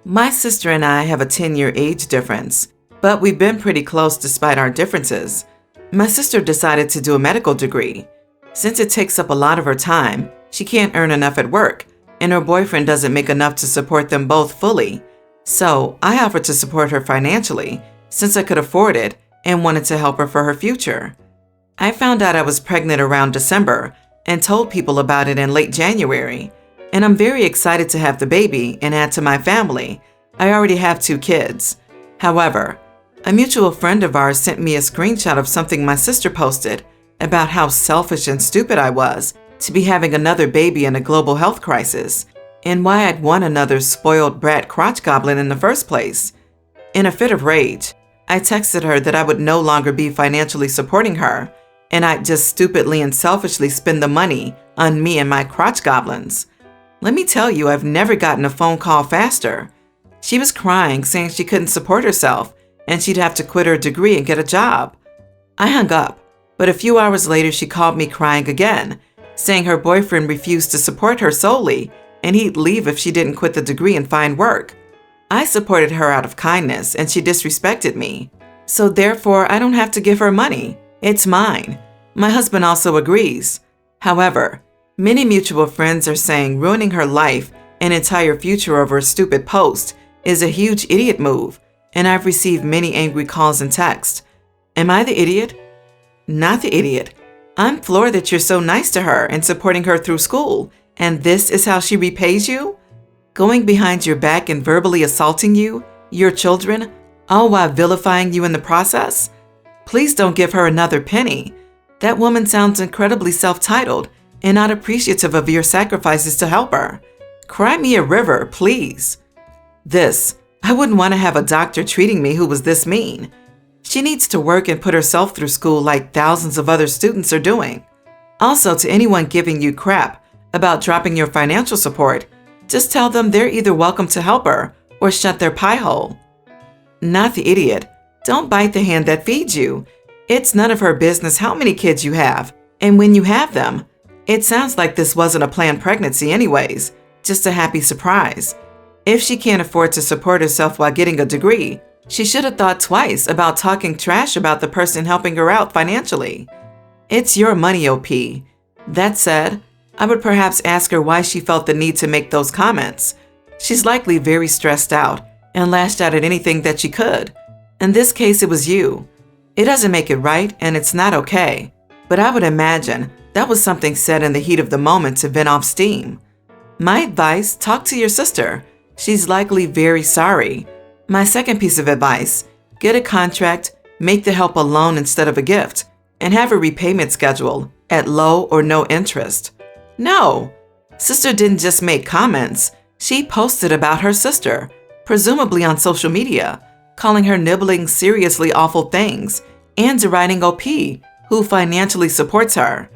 My sister and I have a 10-year age difference, but we've been pretty close despite our differences. My sister decided to do a medical degree. Since it takes up a lot of her time, she can't earn enough at work, and her boyfriend doesn't make enough to support them both fully. So I offered to support her financially, since I could afford it and wanted to help her for her future. I found out I was pregnant around December and told people about it in late January, and I'm very excited to have the baby and add to my family. I already have 2 kids. However, a mutual friend of ours sent me a screenshot of something my sister posted about how selfish and stupid I was to be having another baby in a global health crisis, and why I'd want another spoiled brat crotch goblin in the first place. In a fit of rage, I texted her that I would no longer be financially supporting her, and I'd just stupidly and selfishly spend the money on me and my crotch goblins. Let me tell you, I've never gotten a phone call faster. She was crying, saying she couldn't support herself and she'd have to quit her degree and get a job. I hung up, but a few hours later she called me crying again, saying her boyfriend refused to support her solely and he'd leave if she didn't quit the degree and find work. I supported her out of kindness and she disrespected me. So therefore, I don't have to give her money. It's mine. My husband also agrees. However, many mutual friends are saying ruining her life and entire future over a stupid post is a huge idiot move, and I've received many angry calls and texts. Am I the idiot? Not the idiot. I'm floored that you're so nice to her and supporting her through school, and this is how she repays you? Going behind your back and verbally assaulting you, your children, all while vilifying you in the process? Please don't give her another penny. That woman sounds incredibly self-titled and not appreciative of your sacrifices to help her. Cry me a river, please. I wouldn't want to have a doctor treating me who was this mean. She needs to work and put herself through school like thousands of other students are doing. Also, to anyone giving you crap about dropping your financial support, just tell them they're either welcome to help her or shut their pie hole. Not the idiot. Don't bite the hand that feeds you. It's none of her business how many kids you have, and when you have them. It sounds like this wasn't a planned pregnancy anyways, just a happy surprise. If she can't afford to support herself while getting a degree, she should have thought twice about talking trash about the person helping her out financially. It's your money, OP. That said, I would perhaps ask her why she felt the need to make those comments. She's likely very stressed out and lashed out at anything that she could. In this case, it was you. It doesn't make it right, and it's not okay. But I would imagine that was something said in the heat of the moment to vent off steam. My advice, talk to your sister. She's likely very sorry. My second piece of advice, get a contract, make the help a loan instead of a gift, and have a repayment schedule at low or no interest. No, sister didn't just make comments. She posted about her sister, presumably on social media, calling her nibbling seriously awful things, and deriding OP, who financially supports her.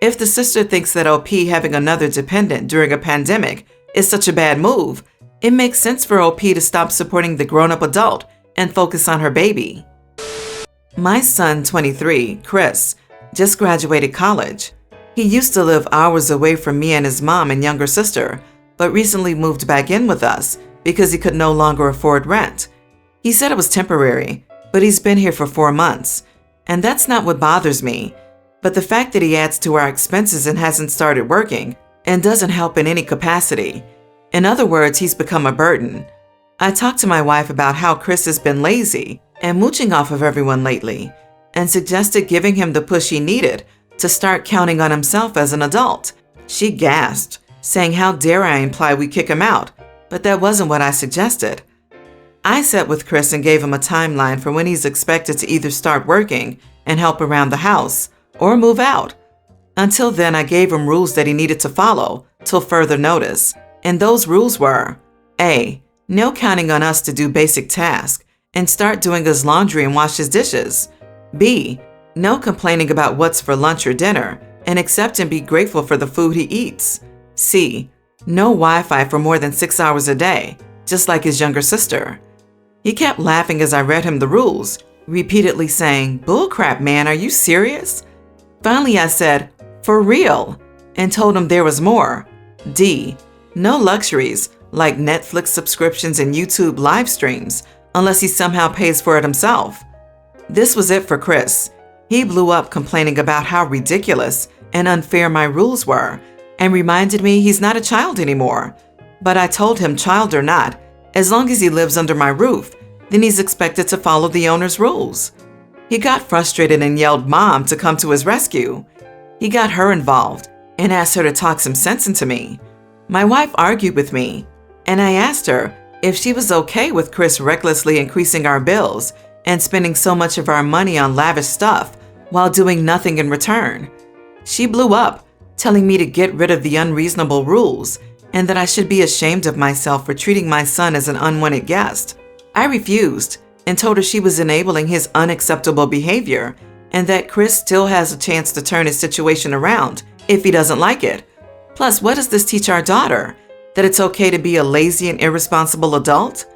If the sister thinks that OP having another dependent during a pandemic is such a bad move, it makes sense for OP to stop supporting the grown-up adult and focus on her baby. My son, 23, Chris, just graduated college. He used to live hours away from me and his mom and younger sister, but recently moved back in with us because he could no longer afford rent. He said it was temporary, but he's been here for 4 months. And that's not what bothers me, but the fact that he adds to our expenses and hasn't started working and doesn't help in any capacity. In other words, he's become a burden. I talked to my wife about how Chris has been lazy and mooching off of everyone lately, and suggested giving him the push he needed to start counting on himself as an adult. She gasped, saying how dare I imply we kick him out, but that wasn't what I suggested. I sat with Chris and gave him a timeline for when he's expected to either start working and help around the house or move out. Until then, I gave him rules that he needed to follow till further notice. And those rules were: A, no counting on us to do basic tasks and start doing his laundry and wash his dishes. B, no complaining about what's for lunch or dinner and accept and be grateful for the food he eats. C, no Wi-Fi for more than 6 hours a day, just like his younger sister. He kept laughing as I read him the rules, repeatedly saying, "Bullcrap, man, are you serious?" Finally, I said, "For real," and told him there was more. D, no luxuries, like Netflix subscriptions and YouTube live streams, unless he somehow pays for it himself. This was it for Chris. He blew up complaining about how ridiculous and unfair my rules were and reminded me he's not a child anymore. But I told him, child or not, as long as he lives under my roof, then he's expected to follow the owner's rules. He got frustrated and yelled Mom to come to his rescue. He got her involved and asked her to talk some sense into me. My wife argued with me, and I asked her if she was okay with Chris recklessly increasing our bills and spending so much of our money on lavish stuff while doing nothing in return. She blew up, telling me to get rid of the unreasonable rules and that I should be ashamed of myself for treating my son as an unwanted guest. I refused and told her she was enabling his unacceptable behavior and that Chris still has a chance to turn his situation around if he doesn't like it. Plus, what does this teach our daughter? That it's okay to be a lazy and irresponsible adult?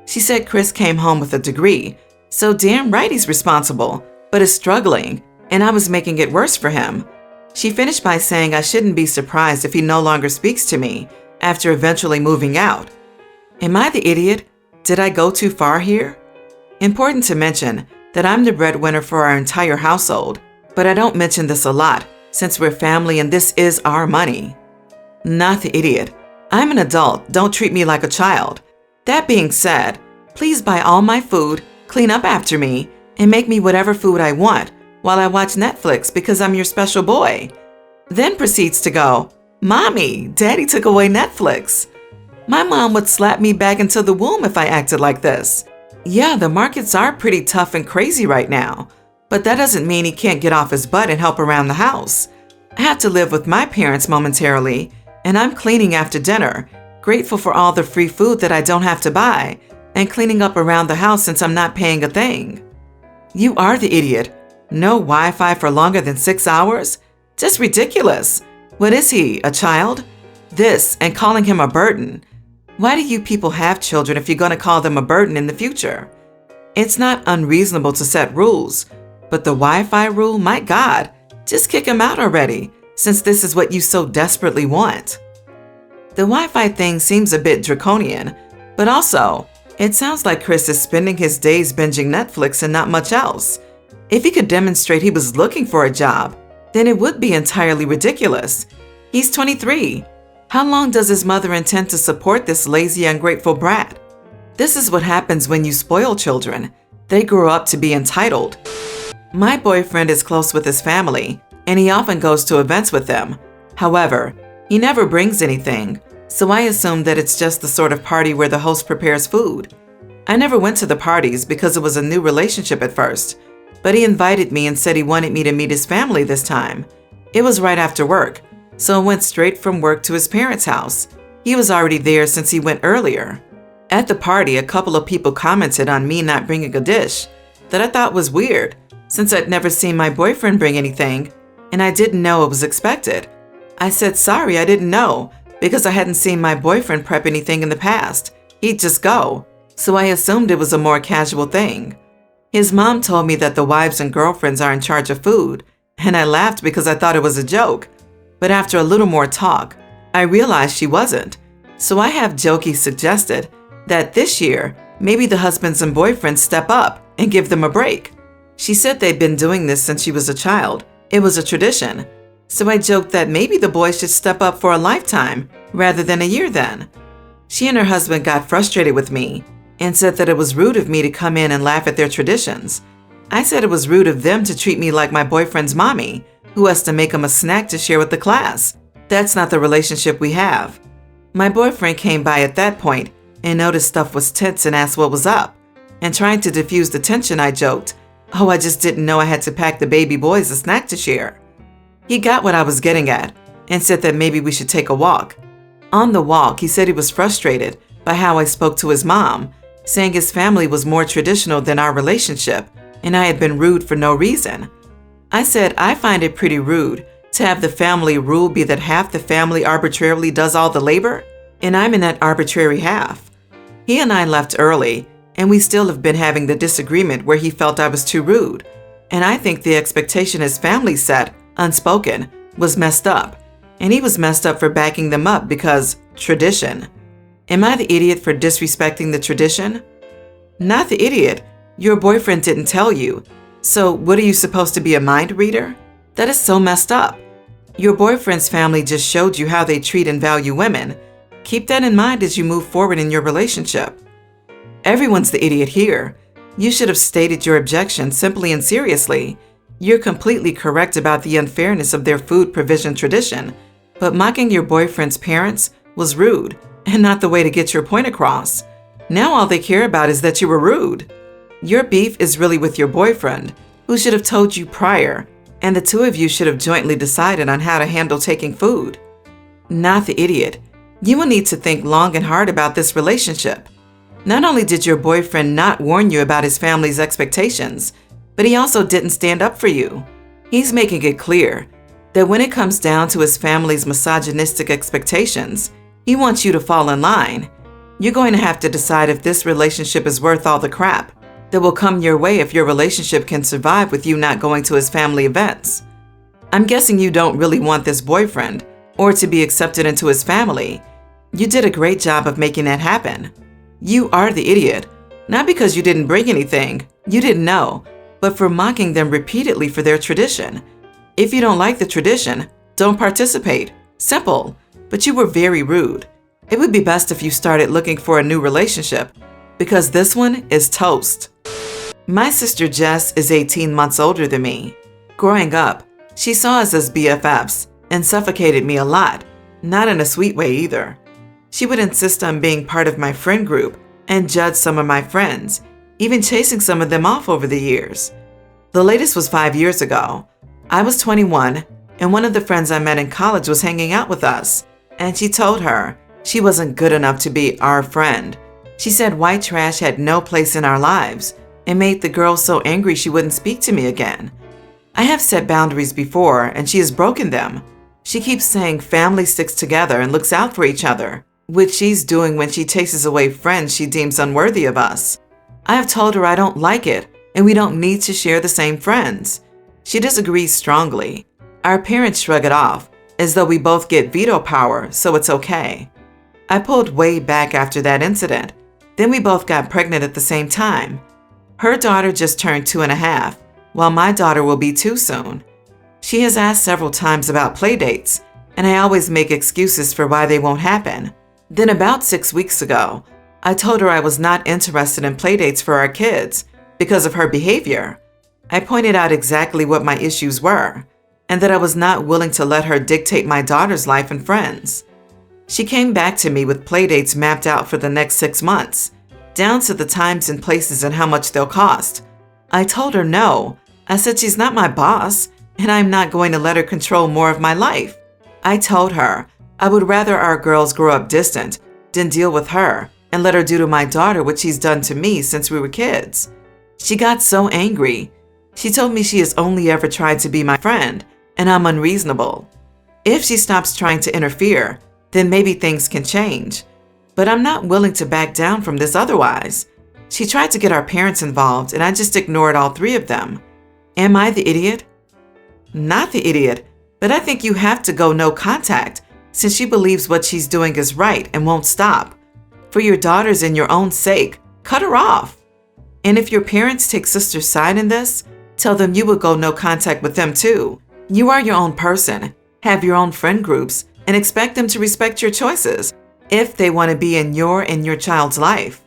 She said Chris came home with a degree, so damn right he's responsible, but is struggling, and I was making it worse for him. She finished by saying I shouldn't be surprised if he no longer speaks to me after eventually moving out. Am I the idiot? Did I go too far here? Important to mention that I'm the breadwinner for our entire household, but I don't mention this a lot since we're family and this is our money. Not the idiot. I'm an adult. Don't treat me like a child. That being said, please buy all my food, clean up after me, and make me whatever food I want while I watch Netflix because I'm your special boy. Then proceeds to go, Mommy, Daddy took away Netflix. My mom would slap me back into the womb if I acted like this. Yeah, the markets are pretty tough and crazy right now, but that doesn't mean he can't get off his butt and help around the house. I have to live with my parents momentarily, and I'm cleaning after dinner, grateful for all the free food that I don't have to buy, and cleaning up around the house since I'm not paying a thing. You are the idiot. No Wi-Fi for longer than 6 hours? Just ridiculous. What is he, a child? This, and calling him a burden. Why do you people have children if you're going to call them a burden in the future? It's not unreasonable to set rules, but the Wi-Fi rule, my God, just kick him out already, since this is what you so desperately want. The Wi-Fi thing seems a bit draconian, but also, it sounds like Chris is spending his days binging Netflix and not much else. If he could demonstrate he was looking for a job, then it would be entirely ridiculous. He's 23. How long does his mother intend to support this lazy, ungrateful brat? This is what happens when you spoil children. They grow up to be entitled. My boyfriend is close with his family, and he often goes to events with them. However, he never brings anything, so I assume that it's just the sort of party where the host prepares food. I never went to the parties because it was a new relationship at first, but he invited me and said he wanted me to meet his family this time. It was right after work, so I went straight from work to his parents' house. He was already there since he went earlier. At the party, a couple of people commented on me not bringing a dish that I thought was weird, since I'd never seen my boyfriend bring anything, and I didn't know it was expected. I said sorry, I didn't know, because I hadn't seen my boyfriend prep anything in the past. He'd just go, so I assumed it was a more casual thing. His mom told me that the wives and girlfriends are in charge of food, and I laughed because I thought it was a joke. But after a little more talk, I realized she wasn't. So I have jokey suggested that this year, maybe the husbands and boyfriends step up and give them a break. She said they'd been doing this since she was a child. It was a tradition. So I joked that maybe the boys should step up for a lifetime rather than a year then. She and her husband got frustrated with me and said that it was rude of me to come in and laugh at their traditions. I said it was rude of them to treat me like my boyfriend's mommy, who has to make him a snack to share with the class. That's not the relationship we have. My boyfriend came by at that point and noticed stuff was tense and asked what was up. And trying to diffuse the tension, I joked, "Oh, I just didn't know I had to pack the baby boys a snack to share." He got what I was getting at and said that maybe we should take a walk. On the walk, he said he was frustrated by how I spoke to his mom, saying his family was more traditional than our relationship and I had been rude for no reason. I said I find it pretty rude to have the family rule be that half the family arbitrarily does all the labor, and I'm in that arbitrary half. He and I left early, and we still have been having the disagreement where he felt I was too rude, and I think the expectation his family set, unspoken, was messed up, and he was messed up for backing them up because tradition. Am I the idiot for disrespecting the tradition? Not the idiot. Your boyfriend didn't tell you. So what are you supposed to be, a mind reader? That is so messed up. Your boyfriend's family just showed you how they treat and value women. Keep that in mind as you move forward in your relationship. Everyone's the idiot here. You should have stated your objection simply and seriously. You're completely correct about the unfairness of their food provision tradition, but mocking your boyfriend's parents was rude and not the way to get your point across. Now all they care about is that you were rude. Your beef is really with your boyfriend, who should have told you prior, and the two of you should have jointly decided on how to handle taking food. Not the idiot. You will need to think long and hard about this relationship. Not only did your boyfriend not warn you about his family's expectations, but he also didn't stand up for you. He's making it clear that when it comes down to his family's misogynistic expectations, he wants you to fall in line. You're going to have to decide if this relationship is worth all the crap that will come your way if your relationship can survive with you not going to his family events. I'm guessing you don't really want this boyfriend or to be accepted into his family. You did a great job of making that happen. You are the idiot, not because you didn't bring anything, you didn't know, but for mocking them repeatedly for their tradition. If you don't like the tradition, don't participate. Simple. But you were very rude. It would be best if you started looking for a new relationship, because this one is toast. My sister Jess is 18 months older than me. Growing up, she saw us as BFFs and suffocated me a lot, not in a sweet way either. She would insist on being part of my friend group and judge some of my friends, even chasing some of them off over the years. The latest was 5 years ago. I was 21, and one of the friends I met in college was hanging out with us, and she told her she wasn't good enough to be our friend. She said white trash had no place in our lives and made the girl so angry she wouldn't speak to me again. I have set boundaries before, and she has broken them. She keeps saying family sticks together and looks out for each other, which she's doing when she chases away friends she deems unworthy of us. I have told her I don't like it, and we don't need to share the same friends. She disagrees strongly. Our parents shrug it off, as though we both get veto power, so it's okay. I pulled way back after that incident. Then we both got pregnant at the same time. Her daughter just turned 2.5, while my daughter will be 2 soon. She has asked several times about playdates, and I always make excuses for why they won't happen. Then about 6 weeks ago, I told her I was not interested in playdates for our kids because of her behavior. I pointed out exactly what my issues were, and that I was not willing to let her dictate my daughter's life and friends. She came back to me with playdates mapped out for the next 6 months, down to the times and places and how much they'll cost. I told her no. I said she's not my boss, and I'm not going to let her control more of my life. I told her I would rather our girls grow up distant than deal with her and let her do to my daughter what she's done to me since we were kids. She got so angry. She told me she has only ever tried to be my friend, and I'm unreasonable. If she stops trying to interfere, then maybe things can change. But I'm not willing to back down from this otherwise. She tried to get our parents involved, and I just ignored all 3 of them. Am I the idiot? Not the idiot, but I think you have to go no contact since she believes what she's doing is right and won't stop. For your daughter's and your own sake, cut her off. And if your parents take sister's side in this, tell them you will go no contact with them too. You are your own person, have your own friend groups, and expect them to respect your choices if they want to be in your and your child's life.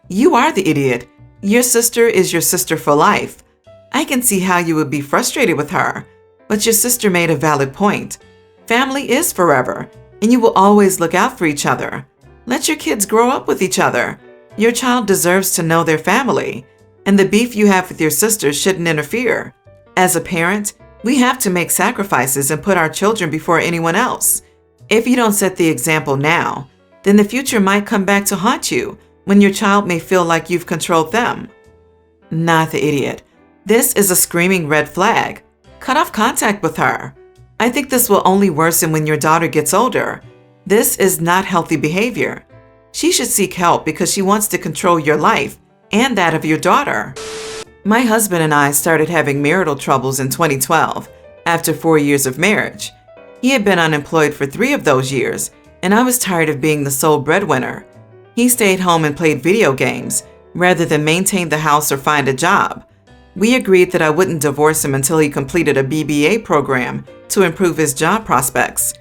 You are the idiot. Your sister is your sister for life. I can see how you would be frustrated with her, but your sister made a valid point. Family is forever, and you will always look out for each other. Let your kids grow up with each other. Your child deserves to know their family, and the beef you have with your sister shouldn't interfere. As a parent, we have to make sacrifices and put our children before anyone else. If you don't set the example now, then the future might come back to haunt you when your child may feel like you've controlled them. Not the idiot. This is a screaming red flag. Cut off contact with her. I think this will only worsen when your daughter gets older. This is not healthy behavior. She should seek help because she wants to control your life and that of your daughter. My husband and I started having marital troubles in 2012 after 4 years of marriage. He had been unemployed for 3 of those years, and I was tired of being the sole breadwinner. He stayed home and played video games rather than maintain the house or find a job. We agreed that I wouldn't divorce him until he completed a BBA program to improve his job prospects.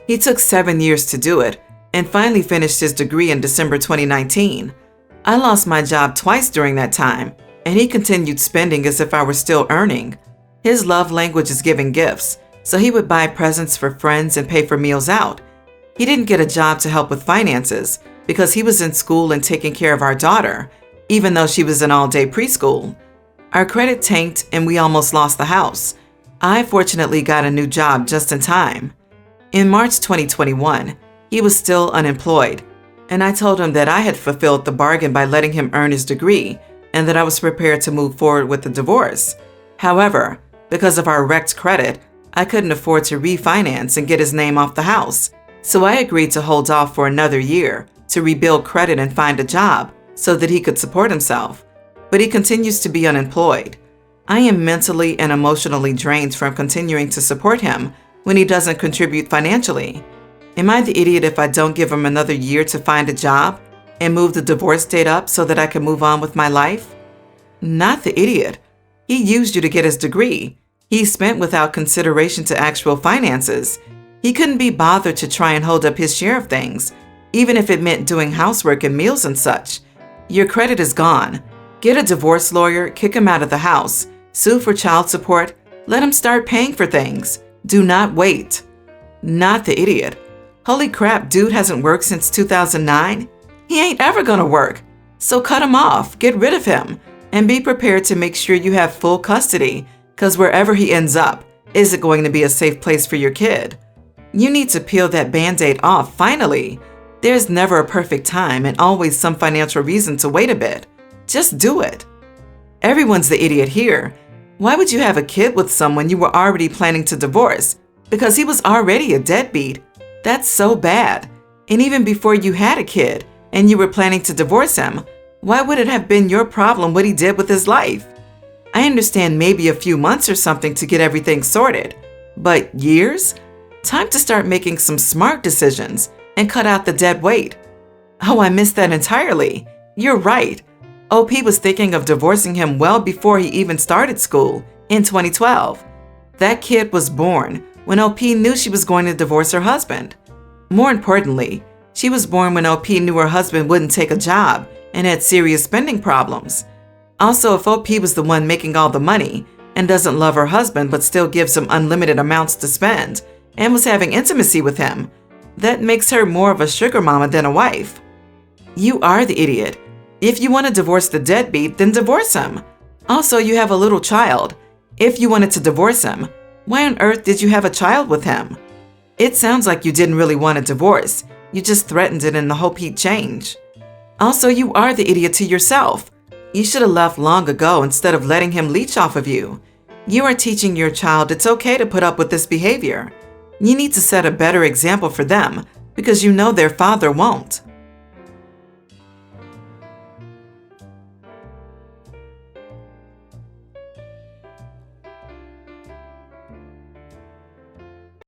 He took 7 years to do it and finally finished his degree in December 2019. I lost my job twice during that time, and he continued spending as if I were still earning. His love language is giving gifts, so he would buy presents for friends and pay for meals out. He didn't get a job to help with finances because he was in school and taking care of our daughter, even though she was in all-day preschool. Our credit tanked and we almost lost the house. I fortunately got a new job just in time. In March 2021, he was still unemployed, and I told him that I had fulfilled the bargain by letting him earn his degree and that I was prepared to move forward with the divorce. However, because of our wrecked credit, I couldn't afford to refinance and get his name off the house, so I agreed to hold off for another year to rebuild credit and find a job so that he could support himself. But he continues to be unemployed. I am mentally and emotionally drained from continuing to support him when he doesn't contribute financially. Am I the idiot if I don't give him another year to find a job and move the divorce date up so that I can move on with my life? Not the idiot. He used you to get his degree. He spent without consideration to actual finances. He couldn't be bothered to try and hold up his share of things, even if it meant doing housework and meals and such. Your credit is gone. Get a divorce lawyer, kick him out of the house, sue for child support, let him start paying for things. Do not wait. Not the idiot. Holy crap, dude hasn't worked since 2009? He ain't ever gonna work. So cut him off, get rid of him, and be prepared to make sure you have full custody, because wherever he ends up, is it going to be a safe place for your kid? You need to peel that Band-Aid off finally. There's never a perfect time and always some financial reason to wait a bit. Just do it. Everyone's the idiot here. Why would you have a kid with someone you were already planning to divorce? Because he was already a deadbeat. That's so bad. And even before you had a kid and you were planning to divorce him, why would it have been your problem what he did with his life? I understand maybe a few months or something to get everything sorted, but years? Time to start making some smart decisions and cut out the dead weight. Oh, I missed that entirely. You're right. OP was thinking of divorcing him well before he even started school in 2012. That kid was born when OP knew she was going to divorce her husband. More importantly, she was born when OP knew her husband wouldn't take a job and had serious spending problems. Also, if OP was the one making all the money and doesn't love her husband but still gives him unlimited amounts to spend and was having intimacy with him, that makes her more of a sugar mama than a wife. You are the idiot. If you want to divorce the deadbeat, then divorce him. Also, you have a little child. If you wanted to divorce him, why on earth did you have a child with him? It sounds like you didn't really want a divorce. You just threatened it in the hope he'd change. Also, you are the idiot to yourself. You should have left long ago instead of letting him leech off of you. You are teaching your child it's okay to put up with this behavior. You need to set a better example for them because you know their father won't.